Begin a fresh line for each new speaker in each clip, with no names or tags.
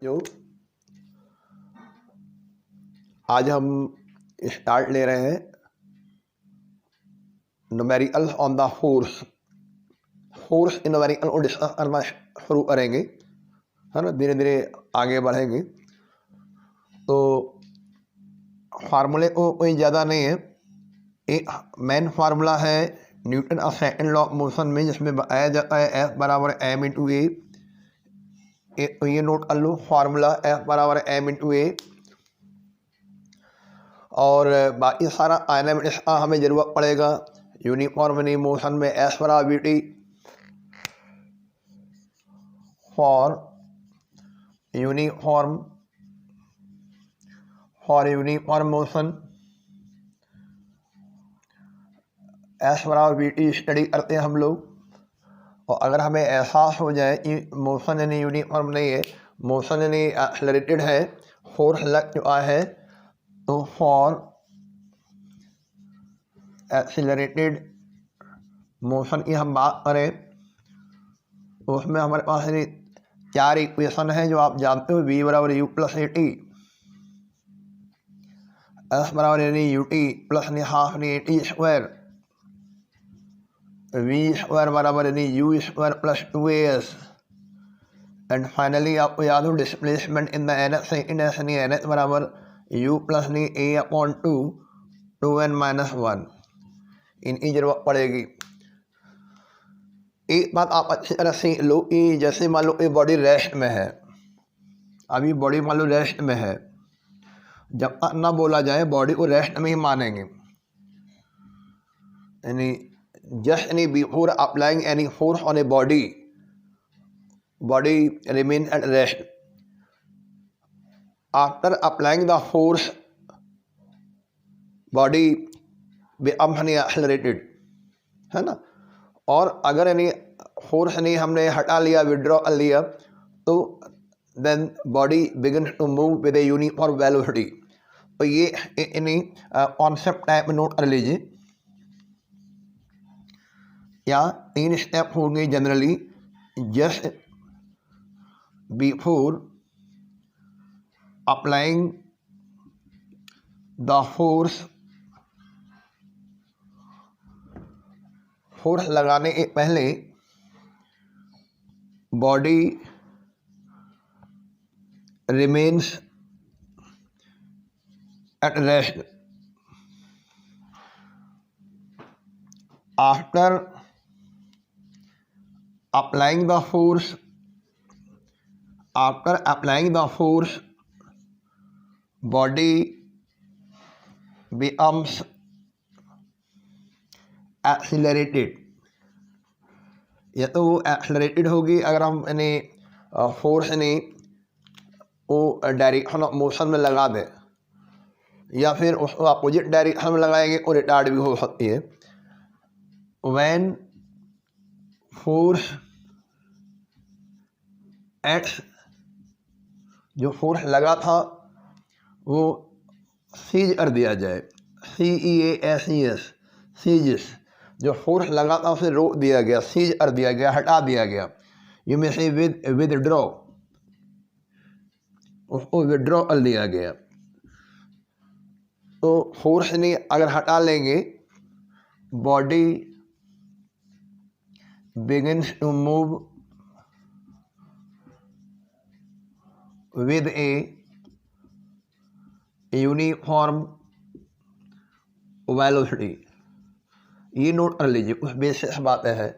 जो आज हम स्टार्ट ले रहे हैं numerical on the force in numerical को डिस्कस करना शुरू करेंगे, है ना। धीरे धीरे आगे बढ़ेंगे। तो फार्मूले को कोई ज़्यादा नहीं है। एक मेन फार्मूला है न्यूटन का सेकंड लॉ ऑफ मोशन में, जिसमें बताया जाता है F बराबर m इंटू ए। तो ये नोट कर लो, फार्मूला F बराबर m इंटू ए। और बाकी सारा काइनेमेटिक्स का हमें ज़रूरत पड़ेगा। यूनिफॉर्म मोशन में S बराबर we T for uniform motion, S बराबर वी टी स्टडी करते हैं हम लोग। और अगर हमें एहसास हो जाए कि मोशन यानी यूनिफॉर्म नहीं है, मोशन यानी एक्सेलरेटेड है, फोर्स लग चुका है, तो फॉर एक्सेलरेटेड मोशन की हम बात करें तो उसमें हमारे पास चार इक्वेशन है जो आप जानते हो। v बराबर U plus A T, S बराबर यानी U T plus half A T square, V square बराबर यानी U square plus 2as, and finally आपको याद हो displacement in the N second S यानी एन एस बराबर U plus A upon 2n minus 1। इनकी जरूरत पड़ेगी। एक बात आप अच्छी तरह सीख लो कि जैसे मान लो कि बॉडी रेस्ट में है, अभी बॉडी मान लो रेस्ट में है, जब तक ना बोला जाए बॉडी को रेस्ट में ही मानेंगे। यानी just any before applying any force on a body remain at rest. After applying the force body becomes accelerated, है ना। और अगर यानी फोर्स नहीं हमने हटा लिया, विड्रॉ कर लिया, तो then body begin to move with a uniform velocity. तो ये यानी कॉन्सेप्ट टाइप में नोट कर लीजिए। या 3 स्टेप होंगे generally. Just before applying the force लगाने के पहले body remains at rest. After applying the force body becomes accelerated. या तो वो एक्सीलरेटेड होगी अगर हम यानी फोर्स यानी वो डायरेक्शन ऑफ मोशन में लगा दें, या फिर उसको अपोजिट डायरेक्शन में लगाएंगे और रिटार्ड भी हो सकती है। व्हेन फोर्स एक्स, जो फोर्स लगा था वो सीज कर दिया जाए, CEASES, सीज। जो फोर्स लगा था उसे रोक दिया गया, सीज कर दिया गया, हटा दिया गया। यू में से विदड्रॉ, उसको विड्रॉ कर लिया गया। तो फोर्स नहीं अगर हटा लेंगे, body begins to move with a uniform velocity. ये नोट कर लीजिए, कुछ बेसिक बातें हैं,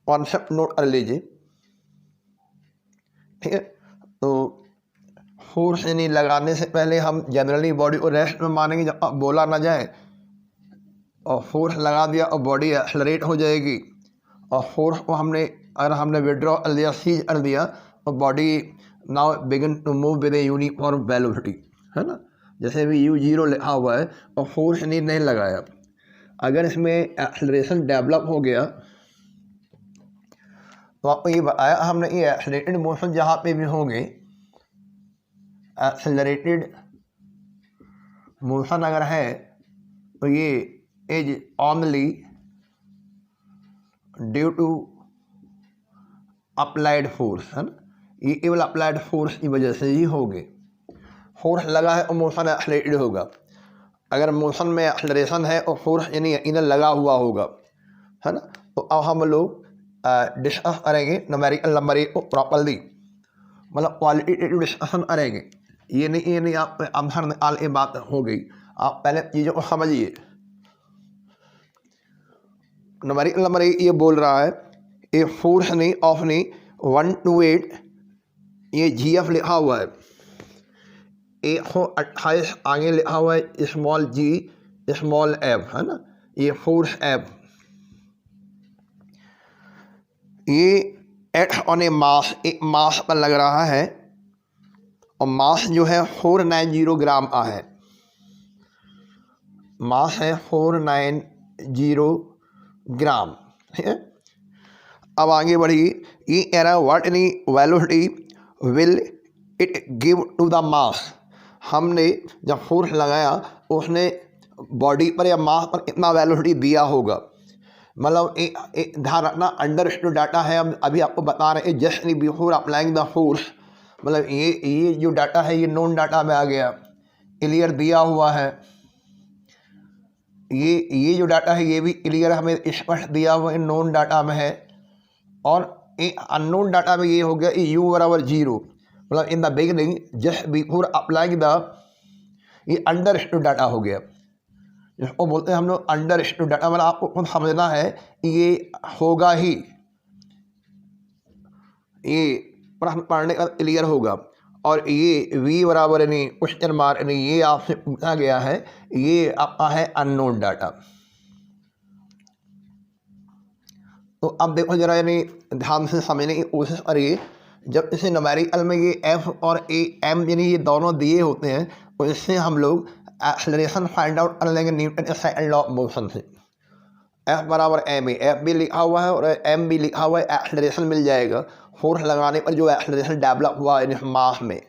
कॉन्सेप्ट नोट कर लीजिए, ठीक है। तो फोर्स यानी लगाने से पहले हम जनरली बॉडी को रेस्ट में मानेंगे जब तक बोला ना जाए। और फोर्स लगा दिया और बॉडी एक्सेलरेट हो जाएगी। और फोर्स को अगर हमने विड्रॉ कर लिया, सीज कर दिया, और body now begin to move with a uniform velocity, है ना। जैसे भी U0 लिखा हुआ है और फोर्स नहीं लगाया, अगर इसमें एक्सेलरेशन डेवलप हो गया तो आपको ये बताया हमने, ये एक्सेलरेटेड मोशन जहाँ पे भी होंगे, एक्सेलरेटेड मोशन अगर है तो ये is only due to applied force, है ना। ये केवल अप्लाइड फोर्स की वजह से ही होगी। फोर्स लगा है और मोशन एक्सलरेटेड होगा। अगर मोशन में एक्सलरेशन है और फोर्स यानी यकीनन लगा हुआ होगा, है ना। तो अब हम लोग डिस्कस करेंगे न्यूमेरिकल नंबर को प्रॉपरली, मतलब क्वालिटेटिव डिस्कशन करेंगे। ये नहीं आप आंसर निकाल के बात हो गई। आप पहले चीज़ों को समझिए। न्यूमेरिकल नंबर ये बोल रहा है ए फोर्स नहीं ऑफ नहीं 1 to 8, ये GF लिखा हुआ है। 128 आगे लिखा हुआ है स्मॉल g स्मॉल f, है ना। ये फोर्स f, ये एक्ट ऑन ए मास, एक मास पर लग रहा है और मास जो है 490 ग्राम का है। मास है 490 ग्राम, ठीक है। अब आगे बढ़िए। ये कह रहा है what any velocity will it give to the mass. हमने जब फोर्स लगाया उसने बॉडी पर या मास पर कितना वेलोसिटी दिया होगा। मतलब एक ध्यान रखना, अंडरस्टूड डाटा है। हम अभी आपको बता रहे हैं just before applying the force, मतलब ये जो डाटा है ये नोन डाटा में आ गया, क्लियर दिया हुआ है। ये जो डाटा है ये भी क्लियर हमें स्पष्ट दिया हुआ है, नोन डाटा में है। और अननोन डाटा में ये हो गया u बराबर 0, मतलब in the beginning just before applying the, ये अंडरस्टूड डाटा हो गया, जिसको बोलते हैं हम लोग अंडरस्टूड डाटा। मतलब आपको खुद समझना है ये होगा ही, ये प्रश्न पढ़ने का क्लियर होगा। और ये v बराबर यानी क्वेश्चन मार्क यानी ये आपसे पूछा गया है, ये आपका है अननोन डाटा। तो अब देखो जरा, यानी ध्यान से समझने की कोशिश करिए। जब इसे न्यूमेरिकल में ये f और m यानी ये दोनों दिए होते हैं, तो इससे हम लोग एक्सेलरेशन फाइंड आउट कर लेंगे न्यूटन के सेकंड लॉ ऑफ मोशन से। F बराबर m, f भी लिखा हुआ है और m भी लिखा हुआ है, एक्सेलरेशन मिल जाएगा फोर्स लगाने पर जो एक्सेलरेशन डेवलप हुआ है मास में,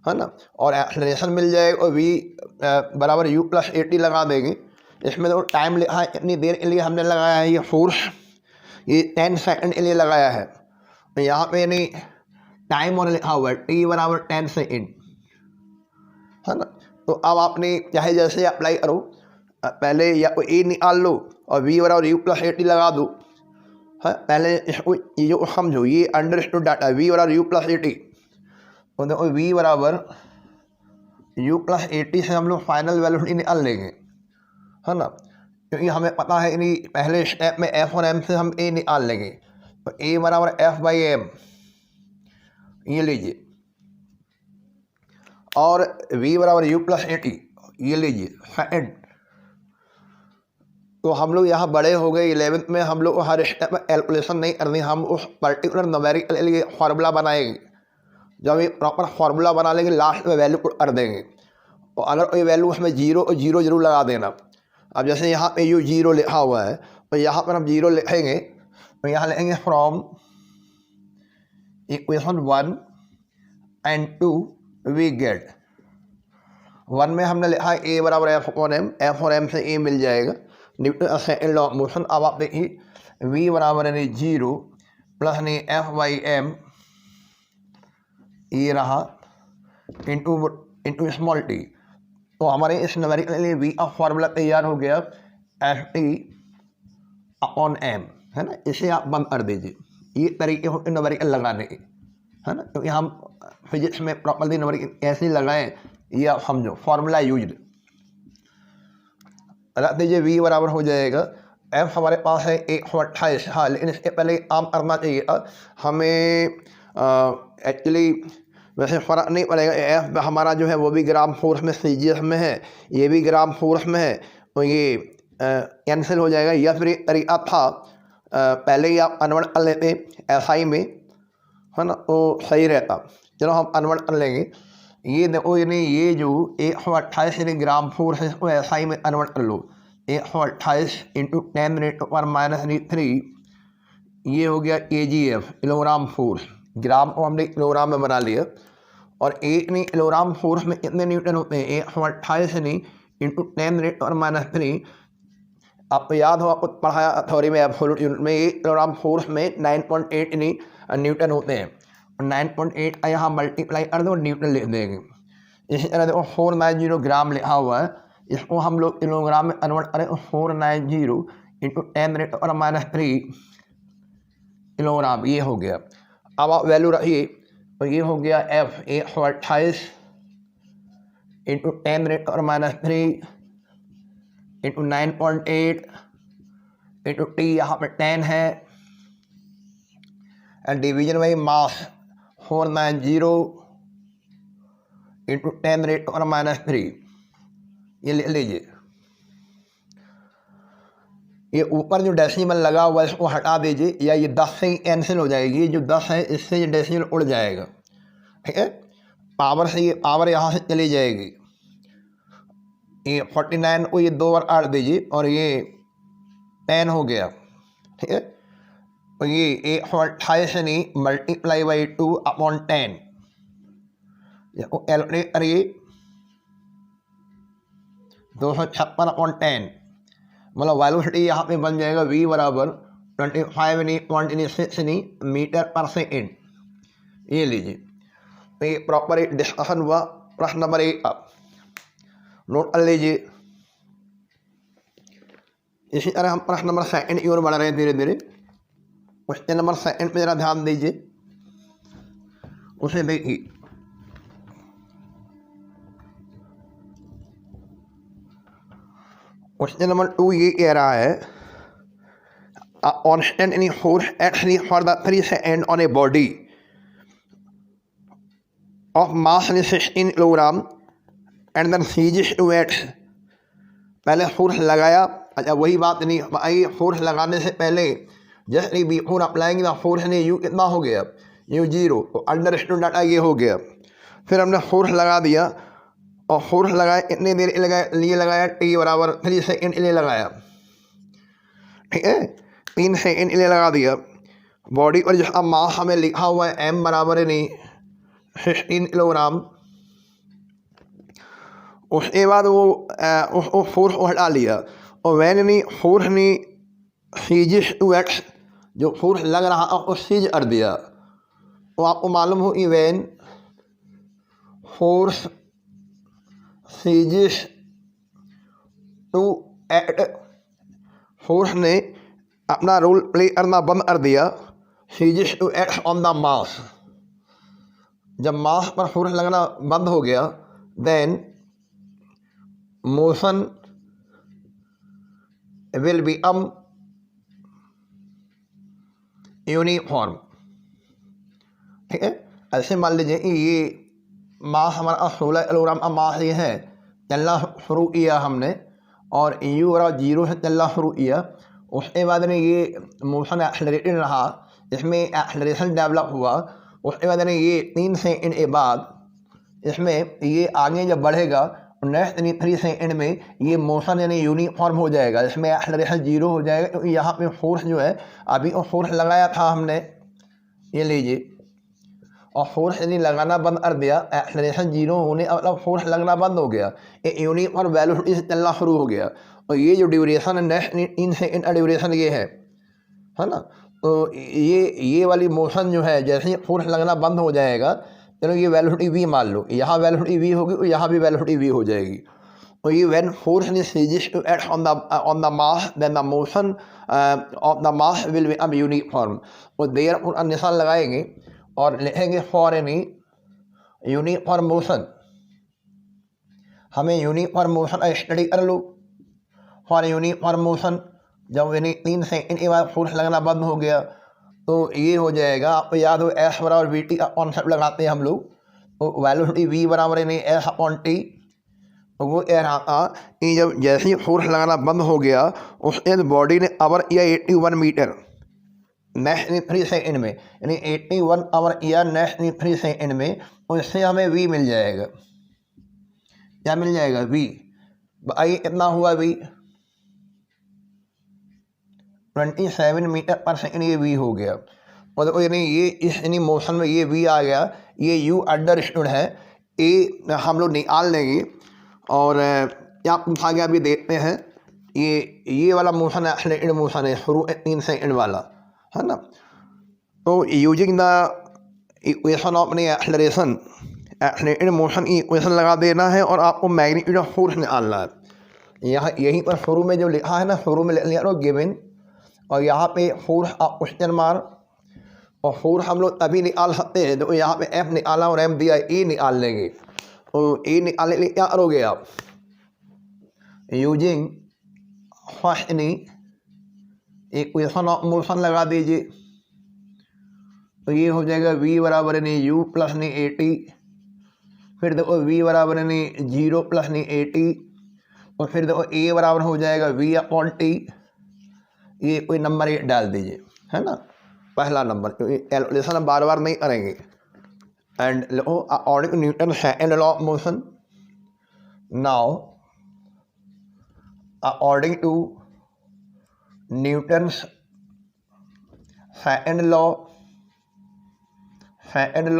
है ना। और एक्सेलरेशन मिल जाएगा और v बराबर u प्लस 80 लगा देंगे। इसमें तो टाइम लिखा है इतनी देर के लिए हमने लगाया है, ये फोर्स ये 10 सेकंड के लिए लगाया है। तो यहाँ पे यानी टाइम और लिखा हुआ है t बराबर 10 सेकंड, है ना। तो अब आपने चाहे जैसे अप्लाई करो, पहले या कोई ए निकाल लो और v बराबर u प्लस 80 लगा दो, है। पहले इसको चीज़ों समझो, ये अंडरस्टूड डाटा v बराबर u प्लस 80। तो देखो v बराबर u प्लस 80 से हम लोग फाइनल वेलोसिटी निकाल लेंगे, है ना। क्योंकि हमें पता है यानी पहले स्टेप में f और m से हम a निकाल लेंगे। तो a बराबर f बाई एम, ये लीजिए, और v बराबर u प्लस 80 ये लीजिए सेकंड। तो हम लोग यहाँ बड़े हो गए, 11th में हम लोग हर स्टेप में कैलकुलेशन नहीं करनी, हम उस पर्टिकुलर न्यूमेरिकल के लिए फार्मूला बनाएंगे। जब ये प्रॉपर फार्मूला बना लेंगे लास्ट में वैल्यू पुट कर देंगे, और अगर कोई वैल्यू उसमें 0 और 0 जरूर लगा देना। अब जैसे यहाँ पे u 0 लिखा हुआ है, तो यहाँ पर हम 0 लिखेंगे, तो यहाँ लिखेंगे from equation 1 and 2 we get. 1 में हमने लिखा है a बराबर f और m से a मिल जाएगा, Newton second law of motion. अब आप देखिए v बराबर यानी 0 प्लस यानी f बाई एम, ये रहा इंटू स्मॉल टी। तो हमारे इस न्यूमेरिकल के लिए v का फॉर्मूला तैयार हो गया ft अपॉन m, है ना। इसे आप बंद कर दीजिए। ये तरीके होते न्यूमेरिकल लगाने के, है ना। क्योंकि हम फिजिक्स में प्रॉपरली न्यूमेरिकल कैसे लगाएं ये आप समझो, फार्मूला यूज रख दीजिए। v बराबर हो जाएगा f हमारे पास है 128, हाँ, लेकिन इसके पहले काम करना चाहिए हमें। एक्चुअली वैसे फ़र्क नहीं पड़ेगा, f हमारा जो है वो भी ग्राम फोर्स में CGS में है, ये भी ग्राम फोर्स में है, तो ये कैंसिल हो जाएगा। या फिर एक तरीका था पहले ही आप कन्वर्ट कर लेते SI में, है ना, तो सही रहता। चलो हम कन्वर्ट कर लेंगे। ये देखो यानी ये जो 128 यानी ग्राम फोर्स है, इसको SI में कन्वर्ट कर लो। 128 इंटू 10⁻³ ये हो गया kgf, किलोग्राम फोर्स। ग्राम को हमने किलोग्राम में बना लिया। और एक नहीं किलोग्राम फोर्स में कितने न्यूटन होते हैं? 128 नहीं इंटू 10⁻³ आपको याद हो, आपको पढ़ाया थ्योरी में एब्सोल्यूट यूनिट में, 1 किलोग्राम फोर्स में 9.8 न्यूटन होते हैं। 9.8 का यहाँ मल्टीप्लाई कर दो, न्यूटन लिख देंगे। इसी तरह देखो 490 ग्राम लिखा हुआ है, इसको हम लोग किलोग्राम में कन्वर्ट करें तो 490 इंटू 10⁻³ किलोग्राम, ये हो गया। अब आप वैल्यू रखिए तो ये हो गया F 128 into 10⁻³ into 9.8 into T यहाँ पर 10 है, and division by mass 490 into 10⁻³ ये लिख लीजिए। ये ऊपर जो डेसिमल लगा हुआ है इसको हटा दीजिए, या ये 10 से ही कैंसिल हो जाएगी, जो 10 है इससे ये डेसिमल उड़ जाएगा, ठीक है। पावर से ये पावर यहाँ से चली जाएगी। ये 49 को ये 2 बार काट दीजिए और ये 10 हो गया, ठीक है। तो ये 128 नहीं मल्टीप्लाई बाई 2/10, इसको कैलकुलेट करिए। 256/10 मतलब वेलोसिटी यहाँ पे बन जाएगा V बराबर 25.6 मीटर पर सेकेंड, ये लीजिए। तो ये प्रॉपर एक डिस्कशन हुआ। प्रश्न नंबर 1 आप नोट कर लीजिए। इसी तरह हम प्रश्न नंबर 2 की ओर बढ़ रहे हैं धीरे धीरे। क्वेश्चन नंबर 2 पे जरा ध्यान दीजिए, उसे देखिए। क्वेश्चन नंबर 2 ये कह रहा है constant any force act for the 3 second on a body of mass 16 kilogram and then ceases to act. पहले फोर्स लगाया, अच्छा वही बात नहीं आई, फोर्स लगाने से पहले जैसे भी फोर्स अप्लाएंगे ना फोर्स ने यू कितना हो गया, यू 0, तो अंडरस्टूड डाटा ये हो गया। फिर हमने फोर्स लगा दिया और फोर्स लगाया, इतने देर लिए लगाया, T बराबर 3 सेकेंड लिए लगाया, ठीक है, 3 सेकेंड लिए लगा दिया। बॉडी पर जो मास हमें लिखा हुआ है M बराबर है नहीं 16 किलोग्राम। उसके बाद वो फोर्स को हटा लिया और वैन नहीं फोर्स ने सीजेस टू एक्ट, जो फोर्स लग रहा है वो सीज कर दिया। तो आपको मालूम हो कि when force ceases to act, force ने अपना रोल प्ले करना बंद कर दिया। Ceases to act on the mass, जब मास पर फोर्स लगना बंद हो गया then motion will become uniform, ठीक है। ऐसे मान लीजिए कि ये मास हमारा 16 किलोग्राम का मास ये है, चलना शुरू किया हमने और यू बराबर 0 से चलना शुरू किया। उसके बाद में ये मोशन एक्सेलरेटेड रहा, इसमें एक्सेलरेशन डेवलप हुआ। उसके बाद में ये 3 सेकेंड के बाद इसमें ये आगे जब बढ़ेगा नेक्स्ट 3 सेकेंड में ये मोशन यानी यूनिफॉर्म हो जाएगा, इसमें एक्सेलरेशन 0 हो जाएगा, क्योंकि यहाँ पे फोर्स जो है अभी वो फोर्स लगाया था हमने, ये लीजिए, और फोर्स यदि लगाना बंद कर दिया, एक्सेलरेशन 0 होने मतलब फोर्स लगना बंद हो गया, ये यूनिफॉर्म वेलोसिटी से चलना शुरू हो गया। और ये जो ड्यूरेशन है नेक्स्ट 3 सेकेंड का ड्यूरेशन ये है ना। तो ये वाली मोशन जो है जैसे ही फोर्स लगना बंद हो जाएगा, चलो ये वेलोसिटी V मान लो, यहाँ वेलोसिटी V होगी और यहाँ भी वेलोसिटी V हो जाएगी। और ये when force ceases to act on the mass then the motion of the mass will become uniform. और देयर निशान लगाएंगे और लिखेंगे फॉर एनी यूनिफॉर्म मोशन। हमें यूनिफॉर्म मोशन स्टडी कर लो। फॉर यूनिफॉर्म मोशन जब यानी 3 सेकेंड के बाद फोर्स लगना बंद हो गया तो ये हो जाएगा। आपको याद हो S बराबर VT का कॉन्सेप्ट लगाते हैं हम लोग, तो वेलोसिटी V बराबर यानी S/T। तो वो कह रहा था कि जब जैसे ही फोर्स लगाना बंद हो गया उसके बॉडी ने कवर किया 81 मीटर नेक्स्ट 3 सेकेंड में, यानी 81 कवर किया नेक्स्ट 3 सेकेंड में, तो इससे हमें V मिल जाएगा। क्या मिल जाएगा? V। भाई कितना हुआ V? 27 मीटर पर सेकेंड ये V हो गया। और देखो यानी ये इस यानी मोशन में ये V आ गया, ये U अंडरस्टूड है, ए हम लोग निकाल लेंगे। और क्या पूछा गया अभी देखते हैं। ये वाला मोशन एक्सेलरेटेड मोशन है शुरू 3 सेकेंड वाला, है ना। तो यूजिंग द इक्वेशन ऑफ अपनी एक्सलरेशन एक्सलरेटेड मोशन की इक्वेशन लगा देना है और आपको मैग्नीट्यूड ऑफ फोर्स निकालना है। यहाँ यहीं पर शुरू में जो लिखा है ना, शुरू में लिख लिया तो गिवन, और यहाँ पे फोर्स आप क्वेश्चन मार्क, और फोर्स हम लोग तभी निकाल सकते हैं तो यहाँ पे एफ निकाला और एम दिया, ई निकाल लेंगे। तो ई निकालने के लिए क्या करोगे आप, using first equation of motion लगा दीजिए। तो ये हो जाएगा v बराबर यानी यू प्लस नहीं ए टी, फिर देखो v बराबर यानी 0 प्लस नहीं ए टी, और फिर देखो a बराबर हो जाएगा v अपॉन टी। ये कोई नंबर ये डाल दीजिए, है ना, पहला नंबर, क्योंकि कैलकुलेशन बार बार नहीं करेंगे। एंड लो according to Newton second law of motion, now according to Newton second law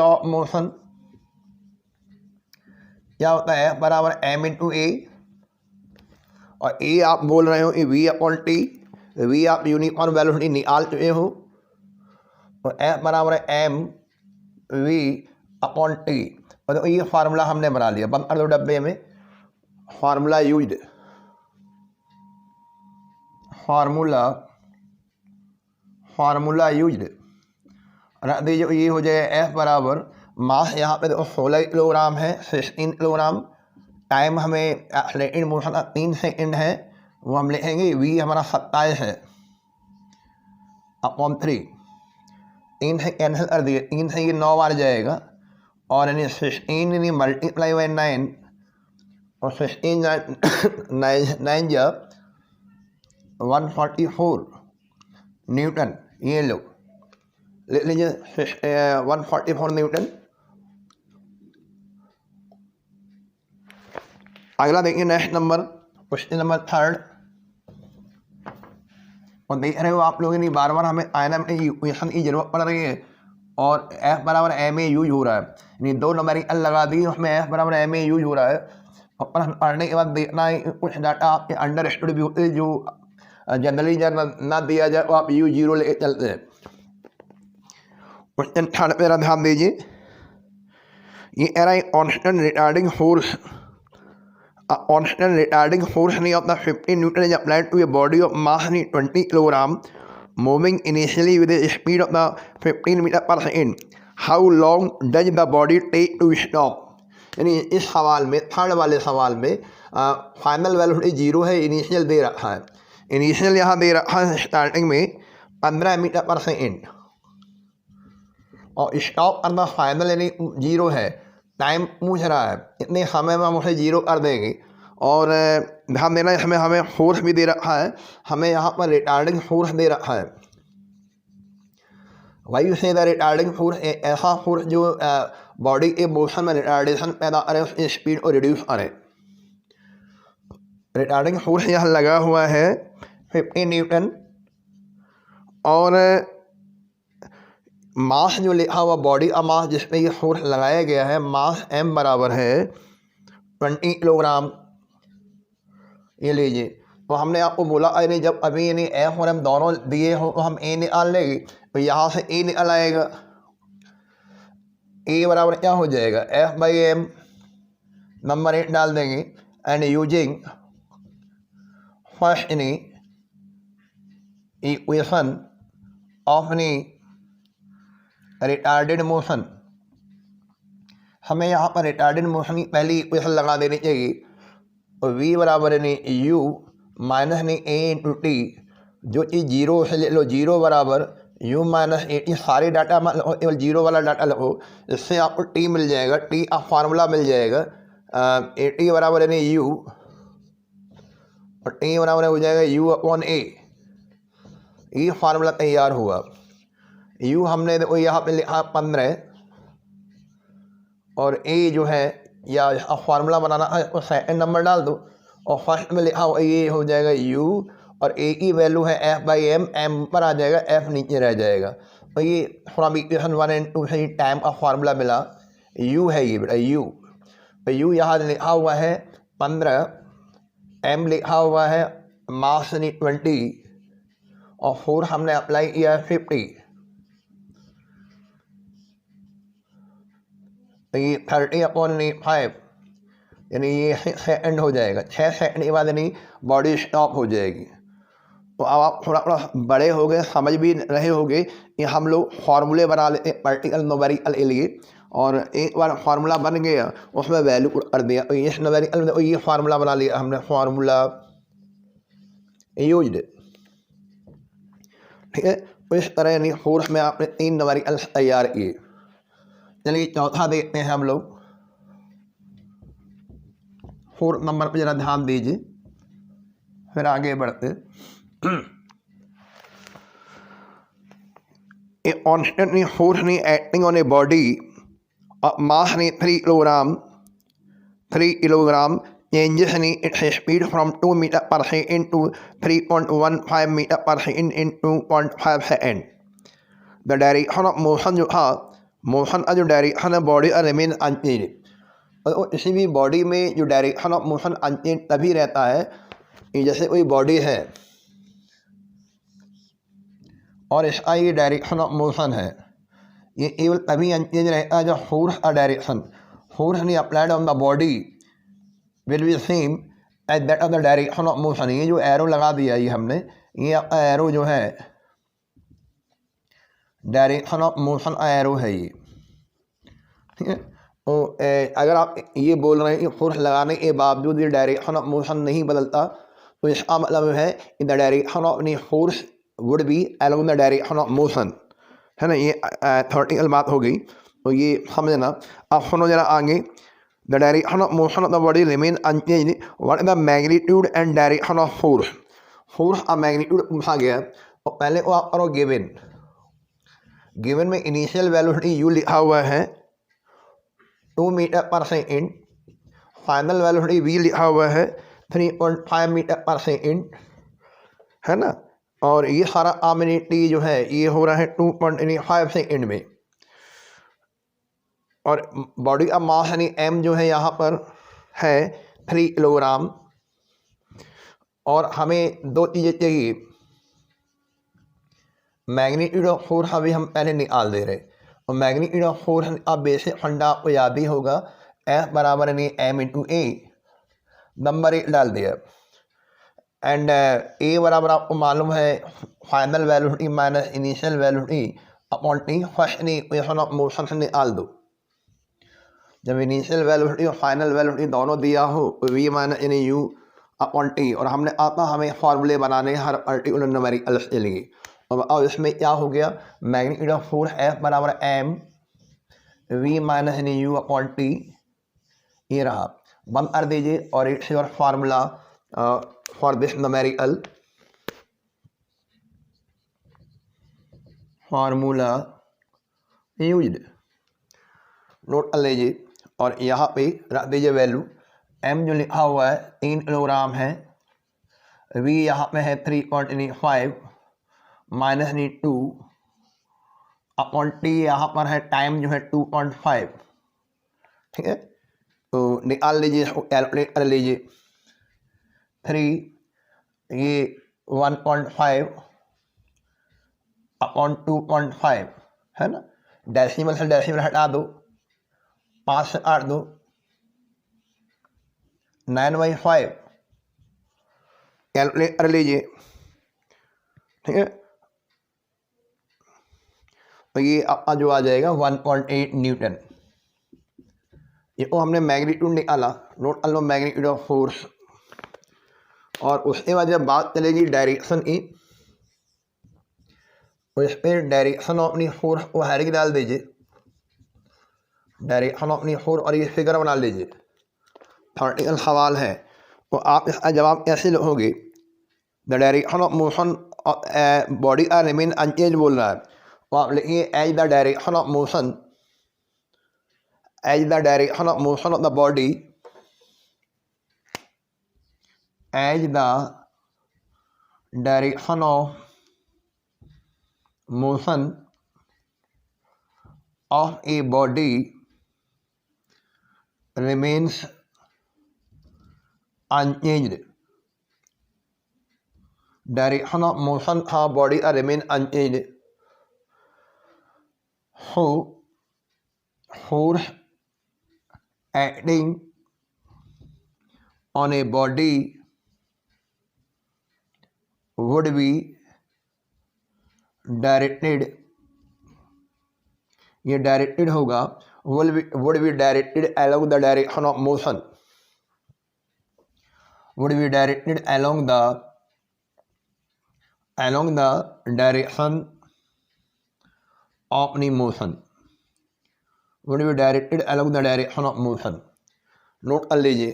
of motion क्या होता है, बराबर एम इंटू ए, और ए आप बोल रहे हो कि वी अपॉन टी, वी आप यूनिफॉर्म वेलोसिटी निकाल चुके हो, और एफ बराबर एम वी अपॉन टी। और तो ये फार्मूला हमने बना लिया, बंद कर दो डब्बे में, फार्मूला यूज्ड, फार्मूला यूज्ड रख दीजिए। ये हो जाएगा एफ बराबर मास यहाँ पे देखो 16 किलोग्राम है, 16 किलोग्राम, टाइम हमें एक्सलरेटेड मोशन का 3 सेकंड है, वो हम लिखेंगे वी हमारा 27 है अपॉन 3, 3 से कैंसिल कर दिए, 3 से ये 9 बार जाएगा, और यानी 16 यानी मल्टीप्लाई बाई 9, और 16 9 जब 144 न्यूटन, ये लो लिख लीजिए 144 न्यूटन। अगला देखिए नेक्स्ट नंबर, क्वेश्चन नंबर 3, और देख रहे हो आप लोगों ने बार बार हमें आयनम इक्वेशन की जरूरत पड़ रही है, और एफ बराबर एम ए यूज हो रहा है, यानी 2 नंबर एल लगा दी, उसमें एफ बराबर एम ए यूज हो रहा है। और पढ़ने के बाद देखना है कुछ डाटा आपके अंडर स्टूड भी होते हैं जो जनरली जब ना दिया जाए तो आप यू 0 लेके चलते हैं। क्वेश्चन 3 पे ध्यान दीजिए, ये कह रहा है constant retarding force, constant retarding force of the 15 Newton is applied to a body of mass 20 kilogram moving initially with a speed of the 15 meter per second. How long does the body take to stop? यानी इस सवाल में, third वाले सवाल में final velocity 0 है, initial दे रखा है, इनिशियल यहाँ दे रखा है स्टार्टिंग में 15 मीटर पर सेकेंड, और स्टॉप करना फाइनल यानी 0 है, टाइम पूछ रहा है इतने समय में हम उसे 0 कर देंगे। और ध्यान देना इसमें हमें फोर्स भी दे रखा है, हमें यहाँ पर रिटार्डिंग फोर्स दे रखा है। वही से द रिटार्डिंग फोर्स ऐसा फोर्स जो बॉडी के मोशन में रिटार्डेशन पैदा करे, उसकी स्पीड को रिड्यूस करे। रिटार्डिंग फोर्स यहाँ लगा हुआ है 15 न्यूटन, और मास जो लिखा हुआ बॉडी का मास जिसमें ये फोर्स लगाया गया है, मास एम बराबर है 20 किलोग्राम, ये लीजिए। तो हमने आपको बोला यानी जब अभी यानी एफ और एम दोनों दिए हो तो हम ए निकाल लेंगे, तो यहाँ से ए निकल आएगा, ए बराबर क्या हो जाएगा एफ बाई एम, नंबर 8 डाल देंगे, and using first equation of retarded motion, हमें यहाँ पर रिटार्डेड मोशन की पहली इक्वेशन लगा देनी चाहिए। तो v बराबर यानी u माइनस यानी ए इंटू टी, जो चीज़ 0 से ले लो, 0 बराबर u माइनस ए टी, सारे डाटा मत लो, केवल 0 वाला डाटा लो, इससे आपको t मिल जाएगा, t का फार्मूला मिल जाएगा, ए टी बराबर यानी u, और t बराबर हो जाएगा u अपॉन ए, ये फार्मूला तैयार हुआ। u हमने देखो यहाँ पे लिखा 15, और a जो है या फार्मूला बनाना है तो सेकंड नंबर डाल दो, और फर्स्ट में लिखा हुआ ये हो जाएगा u, और a की वैल्यू है f बाई एम, m पर आ जाएगा, f नीचे रह जाएगा। तो ये फ्रॉम इक्वेशन 1 और 2 से ही टाइम का फार्मूला मिला, u है ये बेटा u, तो u यहाँ लिखा हुआ है 15, m लिखा हुआ है मास 20, और 4 हमने अप्लाई किया है 50। तो ये 30/5 यानी ये 6 सेकंड हो जाएगा। 6 सेकंड के बाद यानी बॉडी स्टॉप हो जाएगी। तो अब आप थोड़ा थोड़ा बड़े हो गए, समझ भी रहे होंगे कि हम लोग फार्मूले बना लेते हैं पार्टिकल न्यूमेरिकल के लिए, और एक बार फार्मूला बन गया उसमें वैल्यू कर दिया, तो ये न्यूमेरिकल में ये फार्मूला बना लिया हमने, फार्मूला यूज्ड। ठीक है, तो इस तरह यानी फोर्स में आपने 3 न्यूमेरिकल तैयार किए। चलिए चौथा देखते हैं हम लोग। 4 नंबर पर जरा ध्यान दीजिए, फिर आगे बढ़ते। A constantly force acting on a body of mass 3 kilogram changes its speed from 2 meter per second to 3.15 meter per second in 2.5 seconds. The direction of motion जो था, मोशन का जो डायरेक्शन है बॉडी का रिमेन अनचेंज। और किसी भी body में जो डायरेक्शन ऑफ मोशन अनचेंज तभी रहता है कि जैसे कोई बॉडी है और इसका ये डायरेक्शन ऑफ मोशन है, ये केवल तभी अनचेंज रहता है जब फोर्स का डायरेक्शन, फोर्स नहीं applied on the body will be same as that of the direction of motion. ये जो एरो लगा दिया ये हमने, ये आपका एरो जो है डायरेक्शन ऑफ मोशन का एरो है ये। ठीक है, तो अगर आप ये बोल रहे हैं कि फोर्स लगाने के बावजूद ये डायरेक्शन ऑफ मोशन नहीं बदलता, तो इसका मतलब है कि the direction of any force would be along the direction of motion, है ना। ये थ्योरेटिकल बात हो गई, तो ये समझना। अब सुनो जरा आगे। The direction of motion of the body remain unchanged, what is the magnitude and direction of force. Force का मैग्नीट्यूड पूछा गया, और पहले को आप करो गिवन। गिवन में इनिशियल वेलोसिटी यू लिखा हुआ है 2 मीटर पर सेकेंड, फाइनल वेलोसिटी वी लिखा हुआ है 3.5 मीटर पर सेकेंड, है ना। और ये सारा आमिनिटी जो है ये हो रहा है 2.5 सेकेंड में। और बॉडी का मास यानी एम जो है यहाँ पर है 3 किलोग्राम। और हमें दो चीज़ें चाहिए, मैग्नीट्यूड ऑफ फोर्स अभी हम पहले निकाल दे रहे, और मैग्नीट्यूड ऑफ फोर्स अब बेसिक फंडा आपको याद ही होगा, एफ बराबर यानी एम इंटू ए, नंबर 1 डाल दिया। एंड ए बराबर आपको मालूम है final velocity minus initial velocity upon T. First equation of motion से निकाल दो। जब इनिशियल वेलोसिटी और फाइनल वेलोसिटी दोनों दिया हो तो वी माइनस यानी यू अपॉन टी, और हमने आता हमें फार्मूले बनाने हर पर्टिकुलर न्यूमेरिकल के लिए। और इसमें क्या हो गया, मैग्नीट्यूड ऑफ फोर्स एफ बराबर एम वी माइनस यानी यू अपॉन टी, ये रहा। बंद कर दीजिए, और it's your formula for this numerical, formula used. Note कर लीजिए, और यहाँ पे रख दीजिए वैल्यू। एम जो लिखा हुआ है 3 किलोग्राम है, वी यहाँ पे है 3.5 माइनस 2 अपॉन टी, यहाँ पर है टाइम जो है 2.5। ठीक है, तो निकाल लीजिए, इसको कैलकुलेट कर लीजिए। 3 ये 1.5 अपॉन 2.5 है ना। डेसिमल से डेसिमल हटा दो, 5 से 8 दो, 9/5 कैलकुलेट कर लीजिए। ठीक है, तो ये आपका जो आ जाएगा 1.8 न्यूटन। ये को हमने मैग्नीट्यूड निकाला। नोट कर लो मैग्नीट्यूड ऑफ फोर्स। और उसके बाद जब बात चलेगी डायरेक्शन की, तो इस पर डायरेक्शन ऑफ अपनी फोर्स को हेडिंग डाल दीजिए, डायरेक्शन ऑफ अपनी फोर्स, और ये फिगर बना लीजिए। थ्योरेटिकल सवाल है, तो आप इसका जवाब कैसे लिखोगे। The direction of motion body का रिमेन अनचेंज बोल रहा है, तो आप लिखिए as the direction of motion, as the direction of motion of the body, as the direction of motion of a body remains unchanged. Direction of motion of body remain unchanged. So force acting on a body would be directed, ये directed होगा, would be directed along the direction of motion, would be directed along the direction of the motion, would be directed along the direction of motion। Note कर लीजिए,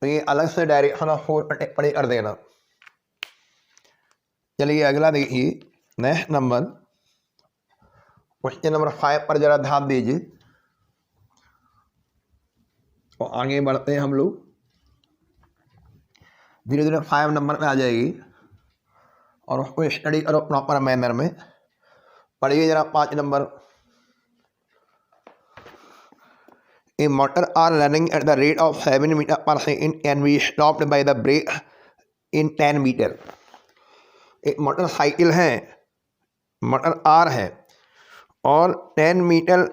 तो ये अलग से direction of force पढ़े कर देना। चलिए अगला देखिए, नेक्स्ट नंबर, क्वेश्चन नंबर 5 पर जरा ध्यान दीजिए और आगे बढ़ते हैं हम लोग, धीरे धीरे 5 नंबर पे आ जाएगी और उसको स्टडी करो प्रॉपर मैनर में। पढ़िए जरा 5 number. A motor are running at the rate of 7 meter per second can be stopped by the brake in 10 meter। एक मोटरसाइकिल है, मोटर आर है और 10 मीटर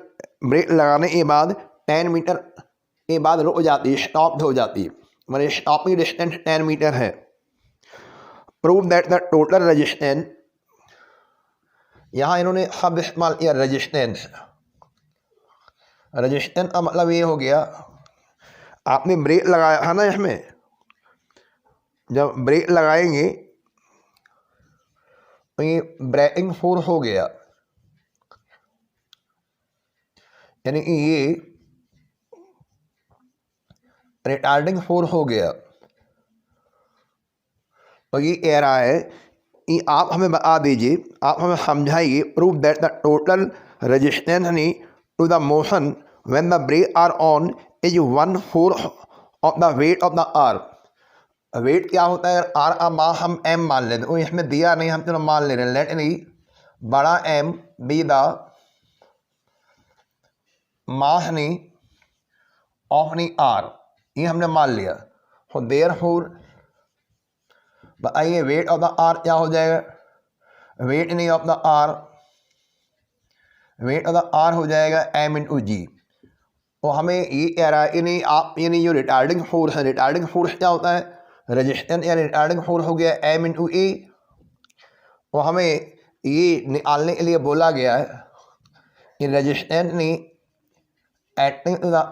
ब्रेक लगाने के बाद 10 मीटर के बाद रुक जाती है, स्टॉप हो जाती है, मतलब स्टॉपिंग डिस्टेंस 10 मीटर है। Prove that the total resistance, यहाँ इन्होंने शब्द इस्तेमाल किया रेजिस्टेंस। रेजिस्टेंस का मतलब ये हो गया, आपने ब्रेक लगाया है ना, इसमें जब ब्रेक लगाएंगे तो ये ब्रेकिंग फोर्स हो गया, यानी कि ये रिटार्डिंग फोर्स हो गया। तो ये कह रहा है कि आप हमें बता दीजिए, आप हमें समझाइए, prove that the total resistance to the motion when the brake are on is 1/4 of the weight of the car. Weight क्या होता है, आर का मास हम एम मान लेते हैं, इसमें दिया नहीं, हम चलो मान ले रहे हैं, लेट एनी बड़ा एम बी द मास नहीं ऑफ नी आर, ये हमने मान लिया। तो देयरफॉर बताइए वेट ऑफ द आर क्या हो जाएगा, वेट नहीं of the car, weight of the car हो जाएगा एम इंटू जी। तो हमें ये कह रहा है यानी आप, यानी जो रिटार्डिंग फोर्स है, रिटार्डिंग फोर्स क्या होता है, रेजिस्टेंस या रिटार्डिंग फोर्स हो गया एम इंटू ए। तो हमें ये निकालने के लिए बोला गया है कि रेजिस्टेंस नहीं acting to the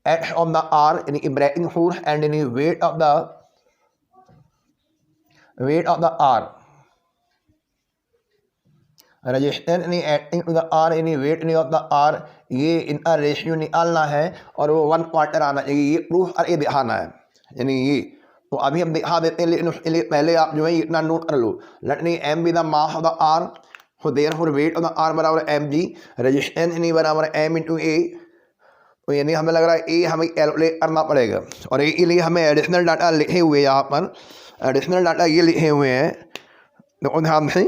act of the car, यानी ब्रेकिंग फोर्स एंड यानी weight of the car, resistance यानी एक्टिंग टू द आर यानी वेट नहीं ऑफ द आर, ये इनका रेशियो निकालना है और वो 1/4 आना चाहिए, ये प्रूफ और ये दिखाना है, यानी ये। तो अभी हम दिखा देते हैं, लेकिन उसके लिए पहले आप जो है इतना नोट कर लो, let me M B the mass of the R, so therefore weight of the R बराबर एम जी, रेजिस्टेंस यानी बराबर एम इंटू ए। तो यानी हमें लग रहा है ए हमें कैलकुलेट करना पड़ेगा, और ए के लिए हमें एडिशनल डाटा लिखे हुए यहाँ पर, एडिशनल डाटा ये लिखे हुए हैं, तो ध्यान से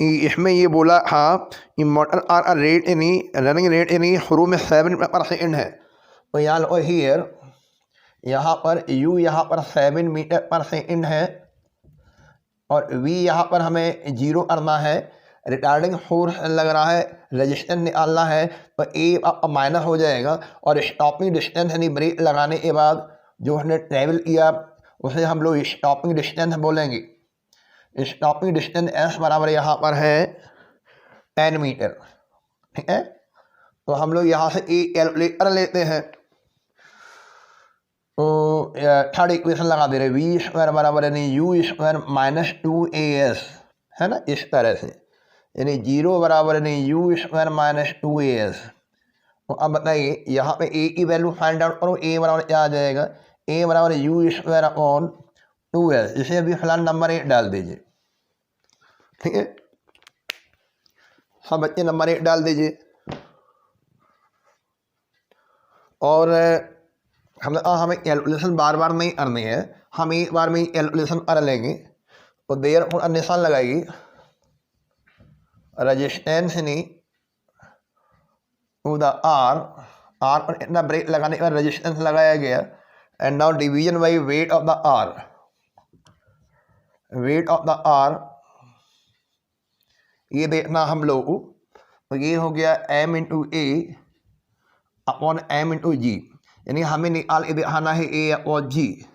इसमें ये बोला हाँ कि मोटर आर रेट यानी रनिंग रेट यानी शुरू में 7 पर सेकेंड है। तो यहाँ लो हियर, यहाँ पर यू यहाँ पर 7 मीटर पर सेकेंड है और वी यहाँ पर हमें 0 करना है, रिटार्डिंग फोर्स लग रहा है, रेजिस्टेंस निकालना है, तो ए माइनस हो जाएगा और स्टॉपिंग डिस्टेंस यानी ब्रेक लगाने के बाद जो हमने ट्रेवल किया उसे हम लोग स्टॉपिंग डिस्टेंस बोलेंगे। स्टॉपिंग डिस्टेंस एस बराबर यहाँ पर है 10 मीटर, ठीक है। तो हम लोग यहाँ से ए कैलकुलेट कर लेते हैं, तो थर्ड इक्वेशन लगा दे रहे, वी स्क्वायर बराबर यानी यू स्क्वायर माइनस 2as, है ना, इस तरह से, यानी 0 बराबर यानी यू स्क्वायर माइनस 2as। तो अब बताइए यहाँ पे ए की वैल्यू फाइंड आउट करो, ए बराबर क्या आ जाएगा, ए बराबर यू स्क्वायर अपॉन 2s, इसे अभी फिलहाल नंबर 1 डाल दीजिए, ठीक है। सब बच्चे नंबर 1 डाल दीजिए और हमें कैलकुलेशन बार बार नहीं करनी है, हम एक बार में ही कैलकुलेशन कर लेंगे। तो देयरफॉर निशान लगाएगी रेजिस्टेंस नहीं टू द आर, आर पर इतना ब्रेक लगाने का रेजिस्टेंस लगाया गया, and now division by weight of the car, weight of the car ये देखना हम लोग, तो ये हो गया m into A upon m into G, यानी हमें निकाल के दिखाना है ए और जी।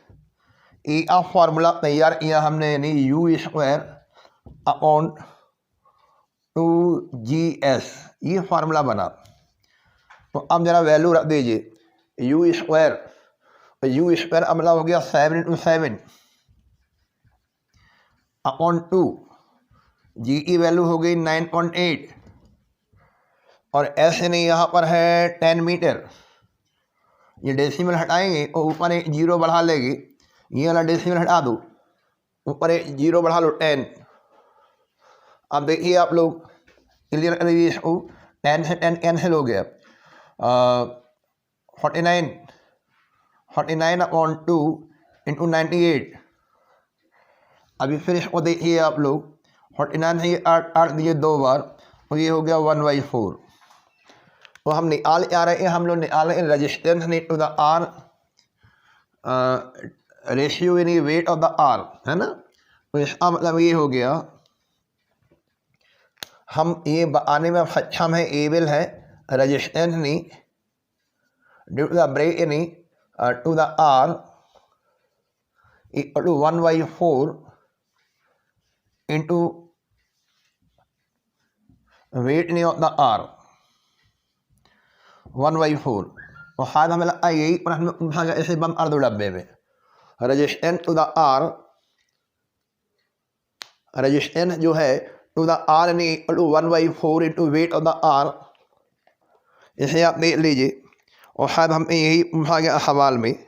ए का फार्मूला तैयार किया हमने, यानी यू स्क्वायर अपॉन 2GS, ये फार्मूला बना। तो अब जरा वैल्यू रख दीजिए, यू स्क्वायर अब मतलब हो गया 7 × 7 अपॉन 2, जी की वैल्यू हो गई 9.8 और एस यानी यहाँ पर है 10 मीटर। ये डेसिमल हटाएंगे और ऊपर एक जीरो बढ़ा लेंगे, ये वाला डेसिमल हटा दो, ऊपर एक जीरो बढ़ा लो 10। अब देखिए आप लोग क्लियर कर दीजिए इसको, 10 से 10 कैंसिल हो गया, 49 अपॉन 2 इंटू 98। अभी फिर इसको देखिए आप लोग, 49 से ये 8 दिए 2 बार, तो ये हो गया 1/4। तो हम निकाल आ रहे हैं, हम लोग निकाल रहे हैं resistance to the car ratio यानी वेट ऑफ द आर, है ना। तो इसका मतलब ये हो गया, हम ये बताने में सक्षम है एबल है रेजिस्टेंस नहीं ड्यू टू द ब्रेक यानी to the car equal to 1/4 into weight नहीं ऑफ द आर 1/4। और शायद हमें लगता है यही प्रश्न में पूछा गया ऐसे बम अर्ध डब्बे में, resistance to the car, resistance जो है टू द आर यानी equal to 1/4 into weight of the car, इसे आप देख लीजिए। और शायद हमें यही पूछा गया सवाल में,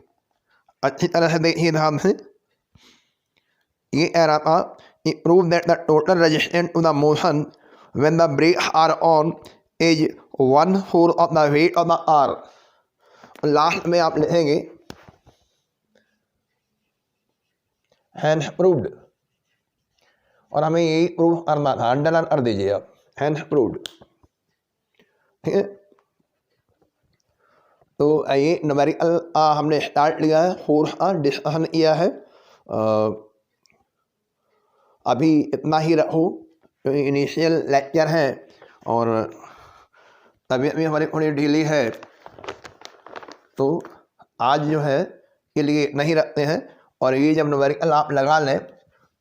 अच्छी तरह से देखिए ध्यान से। ये कह रहा था prove that the total resistance to the motion when the brakes are on is 1/4 of the weight of the car. Last में आप लिखेंगे हैंस प्रूव्ड, और हमें यही प्रूव करना था, अंडरलाइन कर दीजिए आप, हैंस प्रूव्ड, ठीक है। तो ये न्यूमेरिकल हमने स्टार्ट लिया है, फोर्स का डिस्कशन किया है। अभी इतना ही रखो, इनिशियल लेक्चर है और तबीयत भी हमारी थोड़ी ढीली है, तो आज जो है के लिए नहीं रखते हैं। और ये जब न्यूमेरिकल आप लगा लें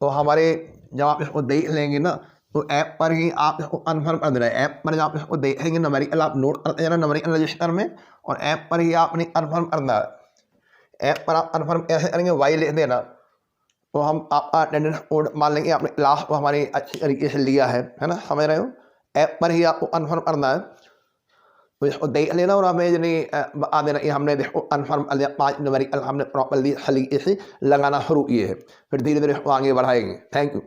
तो हमारे जब आप इसको देख लेंगे ना, तो ऐप पर ही आप इसको कन्फर्म कर देना है। ऐप पर जब आप इसको देखेंगे न्यूमेरिकल आप नोट करते जाना न्यूमेरिकल रजिस्टर में, और ऐप पर ही आपने कन्फर्म करना है। ऐप पर आप कन्फर्म कैसे करेंगे, वाई लिख देना, तो हम आपका अटेंडेंस कोड मान लेंगे आपने क्लास को हमारी अच्छी तरीके से लिया है ना, समझ रहे हो। ऐप पर ही आपको कन्फर्म करना है, तो इसको देख लेना और हमें यानी बता देना कि हमने देखो कन्फर्म कर लिया, 5 न्यूमेरिकल हमने प्रॉपरली तरीके से लगाना शुरू किए हैं, फिर धीरे धीरे आगे बढ़ाएंगे। Thank you.